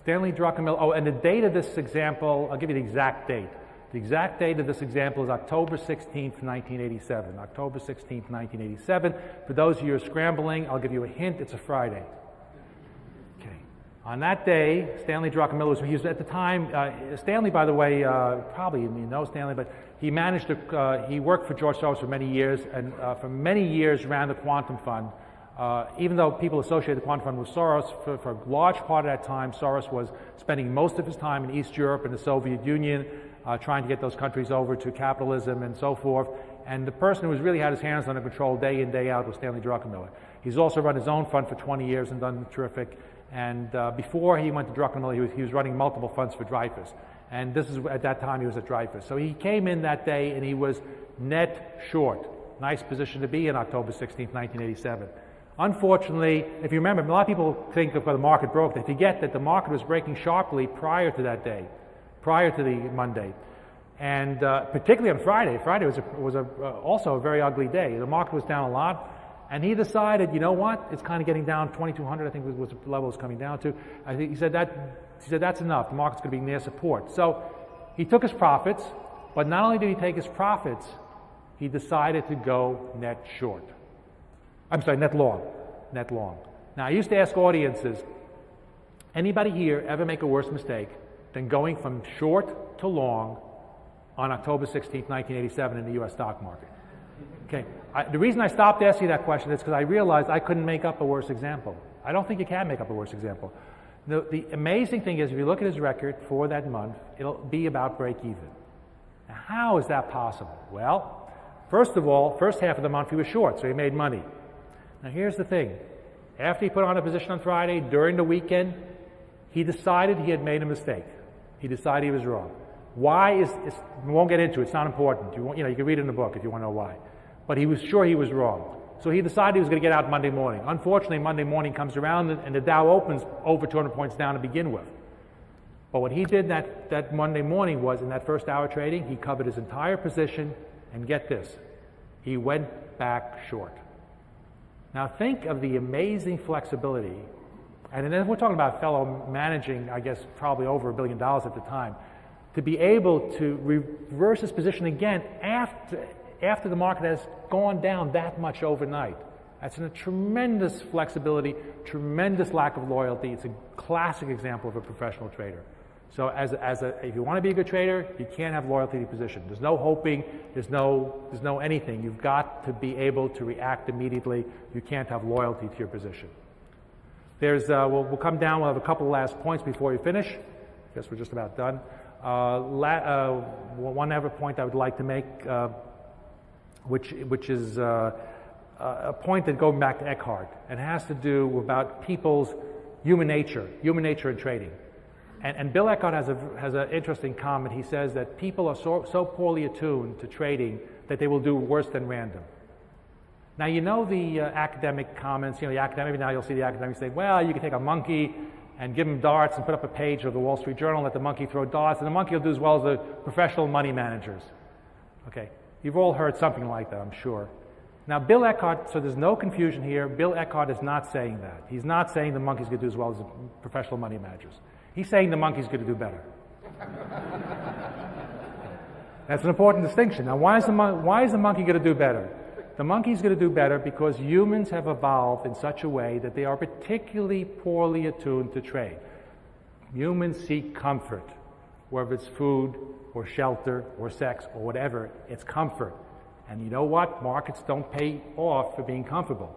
B: Stanley Druckenmiller, oh, and the date of this example, I'll give you the exact date. The exact date of this example is October 16th, 1987. October 16th, 1987. For those of you who are scrambling, I'll give you a hint, it's a Friday. Okay. On that day, Stanley Druckenmiller was at the time, Stanley, by the way, probably you know Stanley, but he managed to, he worked for George Soros for many years, and for many years ran the Quantum Fund. Even though people associate the Quantum Fund with Soros, for a large part of that time, Soros was spending most of his time in East Europe and the Soviet Union, trying to get those countries over to capitalism and so forth. And the person who's really had his hands under control day in, day out was Stanley Druckenmiller. He's also run his own fund for 20 years and done terrific. And before he went to Druckenmiller, he was running multiple funds for Dreyfus. And this is, at that time, he was at Dreyfus. So he came in that day and he was net short. Nice position to be in October 16th, 1987. Unfortunately, if you remember, a lot of people think of the market broke. They forget that the market was breaking sharply prior to that day, prior to the Monday. And particularly on Friday. Friday was also a very ugly day. The market was down a lot. And he decided, you know what, it's kind of getting down, 2,200 I think was the level it's coming down to. I think he said that's enough. The market's going to be near support. So he took his profits, but not only did he take his profits, he decided to go net short. I'm sorry, net long. Net long. Now I used to ask audiences, anybody here ever make a worse mistake than going from short to long on October 16th, 1987 in the U.S. stock market? Okay. The reason I stopped asking that question is because I realized I couldn't make up a worse example. I don't think you can make up a worse example. The amazing thing is, if you look at his record for that month, it'll be about break even. Now, how is that possible? Well, first of all, first half of the month he was short, so he made money. Now here's the thing. After he put on a position on Friday, during the weekend, he decided he had made a mistake. He decided he was wrong. Why is, we won't get into it, it's not important. You can read it in the book if you want to know why. But he was sure he was wrong. So he decided he was going to get out Monday morning. Unfortunately, Monday morning comes around and the Dow opens over 200 points down to begin with. But what he did that Monday morning was, in that first hour trading, he covered his entire position, and get this, he went back short. Now think of the amazing flexibility, and then we're talking about a fellow managing, I guess, probably over $1 billion at the time, to be able to reverse his position again after the market has gone down that much overnight. That's a tremendous flexibility, tremendous lack of loyalty. It's a classic example of a professional trader. So if you want to be a good trader, you can't have loyalty to your position. There's no hoping, there's no anything. You've got to be able to react immediately. You can't have loyalty to your position. We'll come down, we'll have a couple of last points before we finish. I guess we're just about done. One other point I would like to make, which is a point that goes back to Eckhart, and has to do about people's human nature in trading. And Bill Eckhart has an interesting comment. He says that people are so poorly attuned to trading that they will do worse than random. Now, you know the academic comments, the academic, now you'll see the academics say, well, you can take a monkey and give him darts and put up a page of the Wall Street Journal, let the monkey throw darts, and the monkey will do as well as the professional money managers. Okay. You've all heard something like that, I'm sure. Now, Bill Eckhart, so there's no confusion here, Bill Eckhart is not saying that. He's not saying the monkey's going to do as well as the professional money managers. He's saying the monkey's going to do better. That's an important distinction. Now, why is the monkey going to do better? The monkey's going to do better because humans have evolved in such a way that they are particularly poorly attuned to trade. Humans seek comfort, whether it's food or shelter or sex or whatever, it's comfort. And you know what? Markets don't pay off for being comfortable.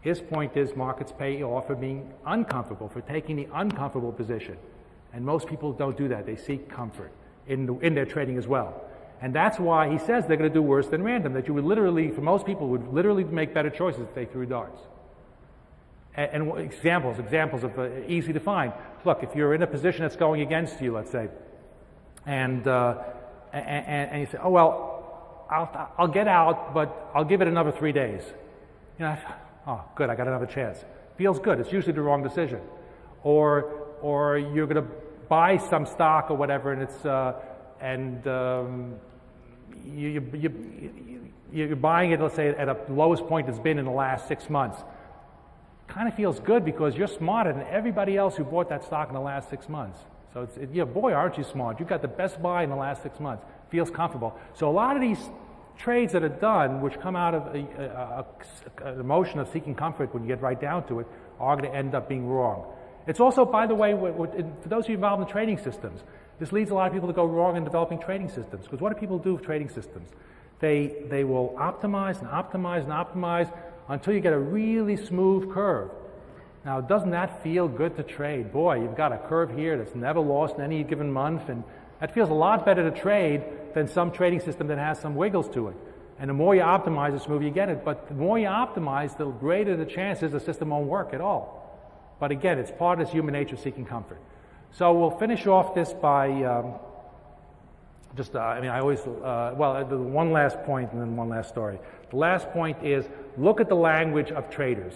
B: His point is markets pay off for being uncomfortable, for taking the uncomfortable position. And most people don't do that. They seek comfort in their trading as well. And that's why he says they're going to do worse than random, that you would literally, for most people, would literally make better choices if they threw darts. And examples of easy to find. Look, if you're in a position that's going against you, let's say, and you say, oh, well, I'll get out, but I'll give it another 3 days. You know, oh, good, I got another chance. Feels good. It's usually the wrong decision. Or you're going to buy some stock or whatever, and it's you're buying it, let's say, at a lowest point it's been in the last 6 months. Kind of feels good because you're smarter than everybody else who bought that stock in the last 6 months. So boy, aren't you smart? You got the best buy in the last 6 months. Feels comfortable. So a lot of these trades that are done, which come out of an emotion of seeking comfort when you get right down to it, are going to end up being wrong. It's also, by the way, for those of you involved in trading systems, this leads a lot of people to go wrong in developing trading systems. Because what do people do with trading systems? They will optimize and optimize and optimize until you get a really smooth curve. Now, doesn't that feel good to trade? Boy, you've got a curve here that's never lost in any given month, and that feels a lot better to trade than some trading system that has some wiggles to it. And the more you optimize, the smoother you get it. But the more you optimize, the greater the chances the system won't work at all. But again, it's part of this human nature seeking comfort. So we'll finish off this by one last point and then one last story. The last point is, look at the language of traders.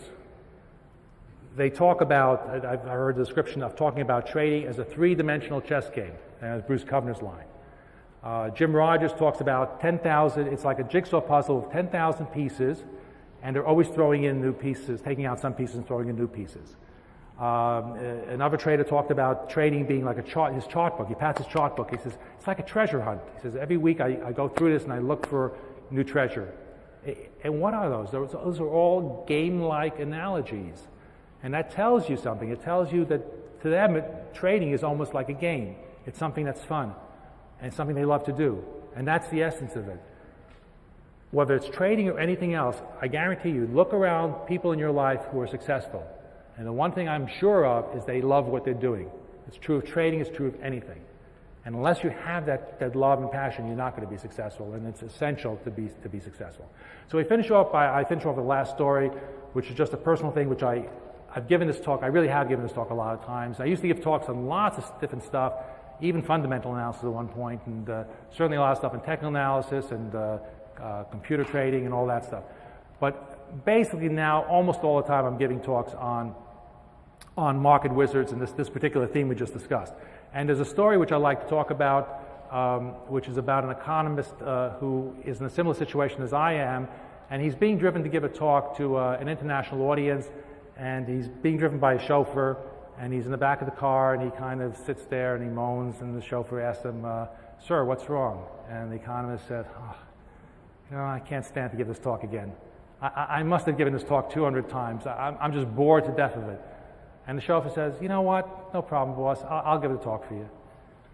B: They talk about, I've heard the description of talking about trading as a three-dimensional chess game, as Bruce Kovner's line. Jim Rogers talks about 10,000, it's like a jigsaw puzzle of 10,000 pieces, and they're always throwing in new pieces, taking out some pieces and throwing in new pieces. Another trader talked about trading being like his chart book. He passed his chart book. He says, it's like a treasure hunt. He says, every week I go through this and I look for new treasure. And what are those? Those are all game-like analogies. And that tells you something. It tells you that to them, trading is almost like a game. It's something that's fun and something they love to do. And that's the essence of it. Whether it's trading or anything else, I guarantee you, look around people in your life who are successful. And the one thing I'm sure of is they love what they're doing. It's true of trading, it's true of anything. And unless you have that love and passion, you're not going to be successful, and it's essential to be successful. So I finish off with the last story, which is just a personal thing, which I've given this talk. I really have given this talk a lot of times. I used to give talks on lots of different stuff, even fundamental analysis at one point, and certainly a lot of stuff in technical analysis and computer trading and all that stuff. But basically now, almost all the time, I'm giving talks on market wizards and this particular theme we just discussed. And there's a story which I like to talk about, which is about an economist who is in a similar situation as I am, and he's being driven to give a talk to an international audience, and he's being driven by a chauffeur, and he's in the back of the car, and he kind of sits there and he moans, and the chauffeur asks him, "Sir, what's wrong?" And the economist said, I can't stand to give this talk again. I must have given this talk 200 times. I'm just bored to death of it. And the chauffeur says, you know what, no problem, boss, I'll give the talk for you.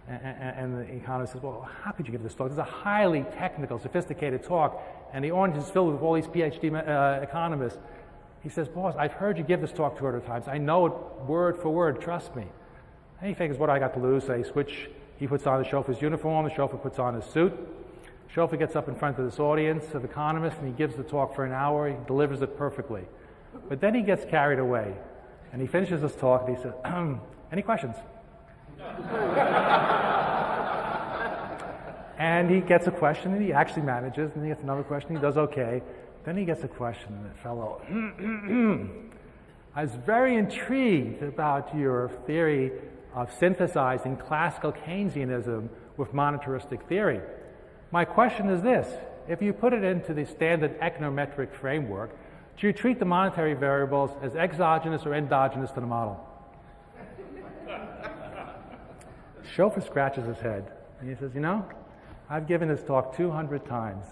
B: And the economist says, well, how could you give this talk? This is a highly technical, sophisticated talk, and the audience is filled with all these PhD economists. He says, boss, I've heard you give this talk 200 times. I know it word for word, trust me. And he figures, what do I got to lose? So he puts on the chauffeur's uniform, the chauffeur puts on his suit. The chauffeur gets up in front of this audience of economists, and he gives the talk for an hour. He delivers it perfectly. But then he gets carried away. And he finishes his talk, and he says, any questions? And he gets a question, and he actually manages, and he gets another question, he does okay. Then he gets a question, and the fellow, I was very intrigued about your theory of synthesizing classical Keynesianism with monetaristic theory. My question is this, if you put it into the standard econometric framework, do you treat the monetary variables as exogenous or endogenous to the model? Chauffeur scratches his head and he says, you know, I've given this talk 200 times,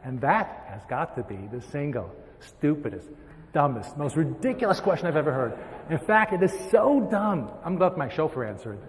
B: and that has got to be the single stupidest, dumbest, most ridiculous question I've ever heard. In fact, it is so dumb, I'm glad my chauffeur answered.